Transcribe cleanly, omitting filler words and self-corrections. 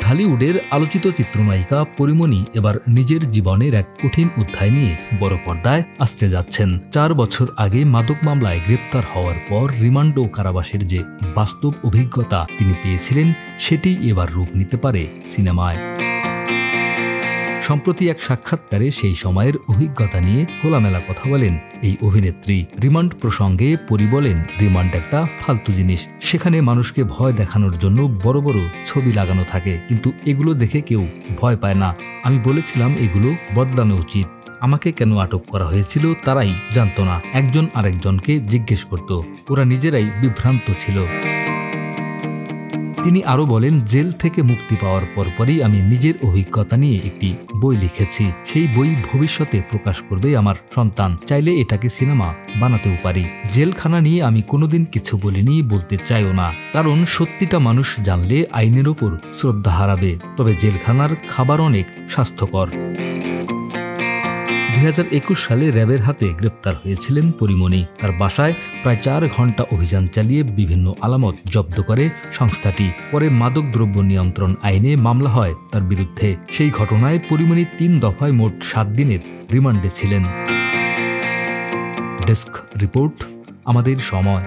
ঢালিউডের আলোচিত চিত্রনায়িকা পরিমণি এবার নিজের জীবনের এক কঠিন অধ্যায় নিয়ে বড় পর্দায় আসতে যাচ্ছেন। 4 বছর আগে মাদক মামলায় গ্রেপ্তার হওয়ার পর রিমান্ড ও কারাবাসের যে বাস্তব অভিজ্ঞতা তিনি পেয়েছিলেন, সেটি এবার রূপ নিতে পারে সিনেমায়। সম্প্রতি এক সাক্ষাৎকারে সেই সময়ের অভিজ্ঞতা নিয়ে খোলামেলা কথা বলেন এই অভিনেত্রী। রিমান্ড প্রসঙ্গে পরি বলেন, রিমান্ড একটা ফালতু জিনিস। সেখানে মানুষকে ভয় দেখানোর জন্য বড় বড় ছবি লাগানো থাকে, কিন্তু এগুলো দেখে কেউ ভয় পায় না। আমি বলেছিলাম এগুলো বদলানো উচিত। আমাকে কেন আটক করা হয়েছিল তারাই জানতো না, একজন আরেকজনকে জিজ্ঞেস করত। ওরা নিজেরাই বিভ্রান্ত ছিল। তিনি আরও বলেন, জেল থেকে মুক্তি পাওয়ার পরপরই আমি নিজের অভিজ্ঞতা নিয়ে একটি বই লিখেছি। সেই বই ভবিষ্যতে প্রকাশ করবে আমার সন্তান। চাইলে এটাকে সিনেমা বানাতেও পারি। জেলখানা নিয়ে আমি কোনোদিন কিছু বলিনি, বলতে চাইও না, কারণ সত্যিটা মানুষ জানলে আইনের ওপর শ্রদ্ধা হারাবে। তবে জেলখানার খাবার অনেক স্বাস্থ্যকর। 2021 সালে র্যাবের হাতে গ্রেপ্তার হয়েছিলেন পরিমণি। তার বাসায় প্রায় 4 ঘন্টা অভিযান চালিয়ে বিভিন্ন আলামত জব্দ করে সংস্থাটি। পরে মাদকদ্রব্য নিয়ন্ত্রণ আইনে মামলা হয় তার বিরুদ্ধে। সেই ঘটনায় পরিমণি 3 দফায় মোট 7 দিনের রিমান্ডে ছিলেন। ডেস্ক রিপোর্ট, আমাদের সময়।